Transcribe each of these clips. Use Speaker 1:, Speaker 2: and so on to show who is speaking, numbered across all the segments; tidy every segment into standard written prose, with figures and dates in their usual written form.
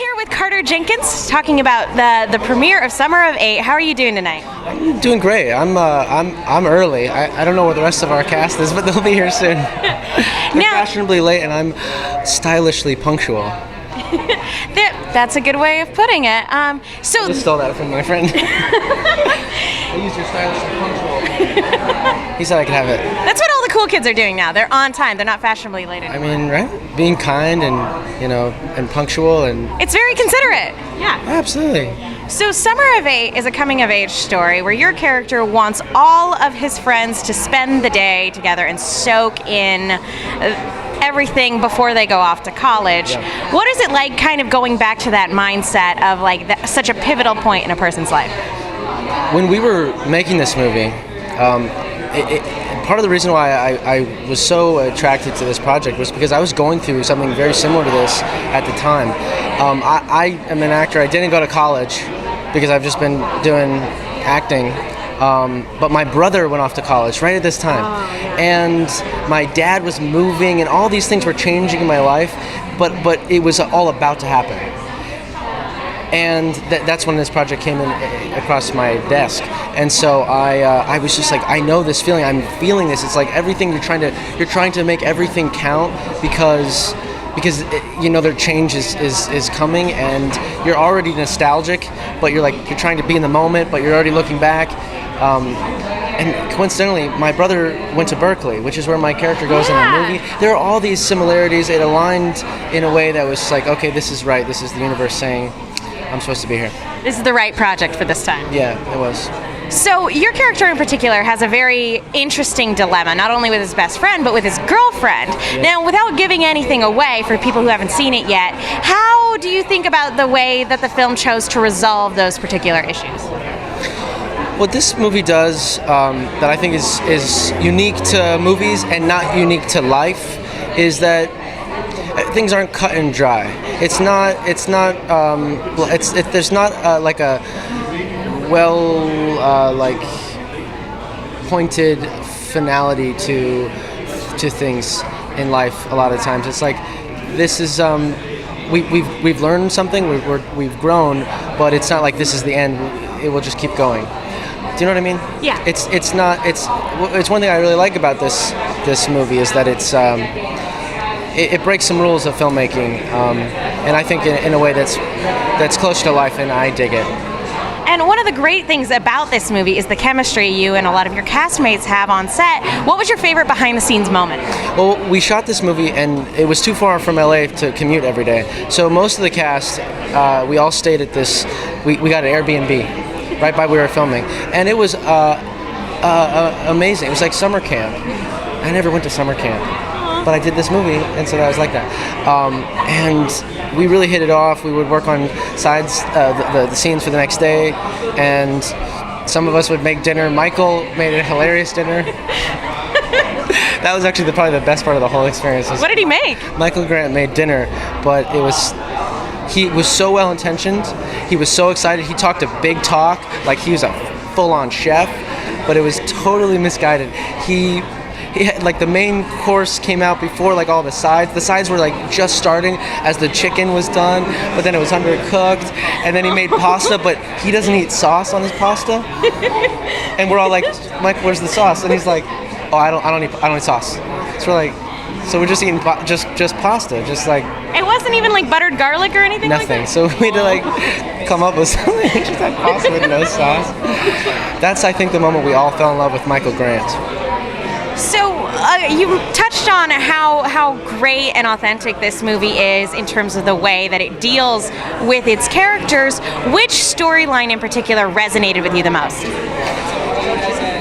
Speaker 1: here with Carter Jenkins talking about the premiere of Summer of 8. How are you doing tonight?
Speaker 2: I'm doing great. I'm early. I don't know where the rest of our cast is, but they'll be here soon. They're fashionably late, and I'm stylishly punctual.
Speaker 1: That's a good way of putting it.
Speaker 2: I just stole that from my friend. I used your stylishly punctual. He said I could have it.
Speaker 1: That's what all the cool kids are doing now. They're on time. They're not fashionably late anymore.
Speaker 2: I mean, right? Being kind and and punctual and.
Speaker 1: It's very considerate. Yeah.
Speaker 2: Absolutely.
Speaker 1: So Summer of 8 is a coming-of-age story where your character wants all of his friends to spend the day together and soak in everything before they go off to college. Yeah. What is it like kind of going back to that mindset of like such a pivotal point in a person's life?
Speaker 2: When we were making this movie, part of the reason why I was so attracted to this project was because I was going through something very similar to this at the time. I am an actor. I didn't go to college because I've just been doing acting. But my brother went off to college right at this time. And my dad was moving, and all these things were changing in my life, but it was all about to happen. And that's when this project came in across my desk. And so I was just like, I know this feeling. I'm feeling this. It's like everything you're trying to make everything count because their change is coming, and you're already nostalgic, but you're trying to be in the moment, but you're already looking back. And coincidentally, my brother went to Berkeley, which is where my character goes in the movie. There are all these similarities. It aligned in a way that was like, okay, this is right. This is the universe saying, I'm supposed to be here. This
Speaker 1: is the right project for this time.
Speaker 2: Yeah, it was.
Speaker 1: So your character in particular has a very interesting dilemma, not only with his best friend, but with his girlfriend. Yeah. Now, without giving anything away for people who haven't seen it yet, how do you think about the way that the film chose to resolve those particular issues?
Speaker 2: What this movie does that I think is unique to movies and not unique to life is that things aren't cut and dry. There's not like a pointed finality to things in life. A lot of times it's like this is we've learned something, we've grown, but it's not like this is the end. It will just keep going. Do you know what I mean?
Speaker 1: Yeah.
Speaker 2: It's one thing I really like about this movie is that it breaks some rules of filmmaking, and I think in a way that's close to life, and I dig it.
Speaker 1: And one of the great things about this movie is the chemistry you and a lot of your castmates have on set. What was your favorite behind-the-scenes moment?
Speaker 2: Well, we shot this movie, and it was too far from LA to commute every day. So most of the cast, we all stayed at this. We got an Airbnb right by where we were filming, and it was amazing. It was like summer camp. I never went to summer camp, but I did this movie, and so that was like that. And we really hit it off. We would work on sides, the scenes for the next day, and some of us would make dinner. Michael made a hilarious dinner. That was actually probably the best part of the whole experience.
Speaker 1: What did he make?
Speaker 2: Michael Grant made dinner, but he was so well intentioned. He was so excited. He talked a big talk, like he was a full-on chef, but it was totally misguided. He had, like, the main course came out before, like, all the sides. The sides were like just starting as the chicken was done, but then it was undercooked. And then he made pasta, but he doesn't eat sauce on his pasta. And we're all like, Michael, where's the sauce? And he's like, oh, I don't eat sauce. So we're like, so we're just eating just pasta, just like.
Speaker 1: It wasn't even like buttered garlic or anything.
Speaker 2: Nothing.
Speaker 1: Like that?
Speaker 2: So we had to like come up with something. Just had pasta with no sauce. That's, I think, the moment we all fell in love with Michael Grant.
Speaker 1: So you touched on how great and authentic this movie is in terms of the way that it deals with its characters. Which storyline in particular resonated with you the most?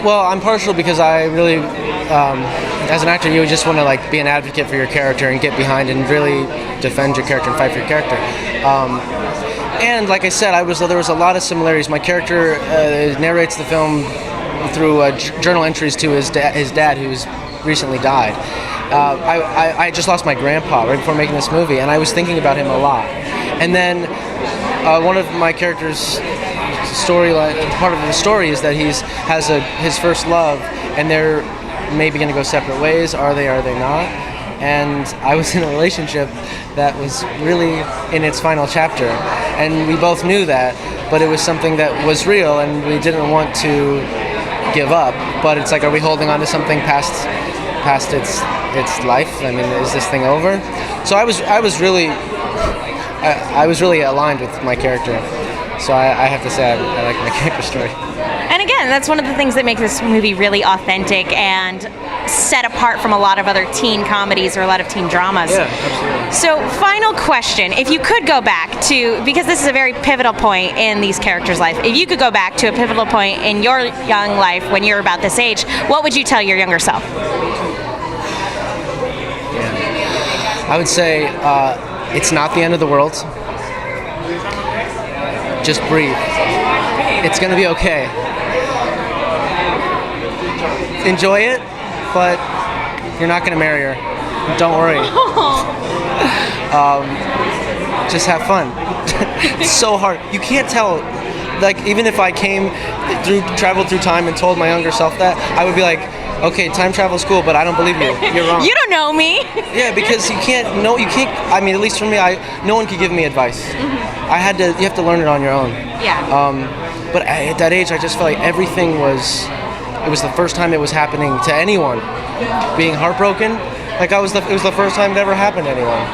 Speaker 2: Well, I'm partial because I really, as an actor, you just want to like be an advocate for your character and get behind and really defend your character and fight for your character. And like I said, there was a lot of similarities. My character narrates the film through journal entries to his dad, who's recently died. I just lost my grandpa right before making this movie, and I was thinking about him a lot. And then one of my character's storyline, part of the story, is that his first love, and they're maybe going to go separate ways. Are they not? and I was in a relationship that was really in its final chapter, and we both knew that, but it was something that was real, and we didn't want to give up. But it's like, are we holding on to something past its life? I mean, is this thing over? So I was really aligned with my character. So I have to say I like my character story.
Speaker 1: And again, that's one of the things that makes this movie really authentic and set apart from a lot of other teen comedies or a lot of teen dramas.
Speaker 2: Yeah, absolutely.
Speaker 1: So, final question. If you could go back to, because this is a very pivotal point in these characters' life, if you could go back to a pivotal point in your young life when you're about this age, what would you tell your younger self?
Speaker 2: Yeah. I would say it's not the end of the world. Just breathe. It's going to be okay. Enjoy it, but you're not going to marry her. Don't worry. Just have fun. It's so hard. You can't tell. Like, even if I traveled through time and told my younger self that, I would be like, okay, time travel's cool, but I don't believe you. You're wrong.
Speaker 1: You don't know me.
Speaker 2: Yeah, because you can't. I mean, at least for me, no one could give me advice. You have to learn it on your own.
Speaker 1: Yeah.
Speaker 2: But at that age, I just felt like everything was. It was the first time it was happening to anyone. Being heartbroken, like it was the first time it ever happened to anyone.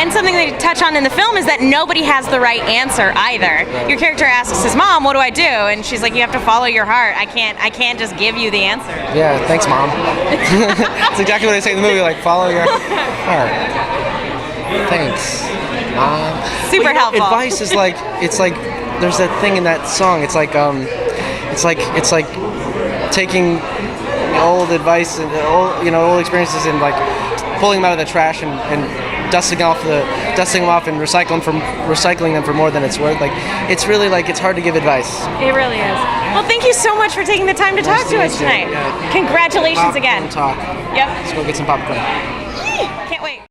Speaker 1: And something they touch on in the film is that nobody has the right answer either.
Speaker 2: Right.
Speaker 1: Your character asks his mom, "What do I do?" And she's like, "You have to follow your heart. I can't just give you the answer."
Speaker 2: Yeah, thanks, Mom. That's exactly what I say in the movie. Like, follow your heart. Thanks, Mom.
Speaker 1: Super helpful.
Speaker 2: Advice is like, it's like there's that thing in that song. It's like taking old advice and old experiences and like pulling them out of the trash and dusting them off and recycling them for more than it's worth. Like, it's really like, it's hard to give advice.
Speaker 1: It really is. Well, thank you so much for taking the time to talk to us tonight.
Speaker 2: Yeah.
Speaker 1: Congratulations
Speaker 2: Popcorn
Speaker 1: again.
Speaker 2: Talk.
Speaker 1: Yep.
Speaker 2: Let's go get some popcorn.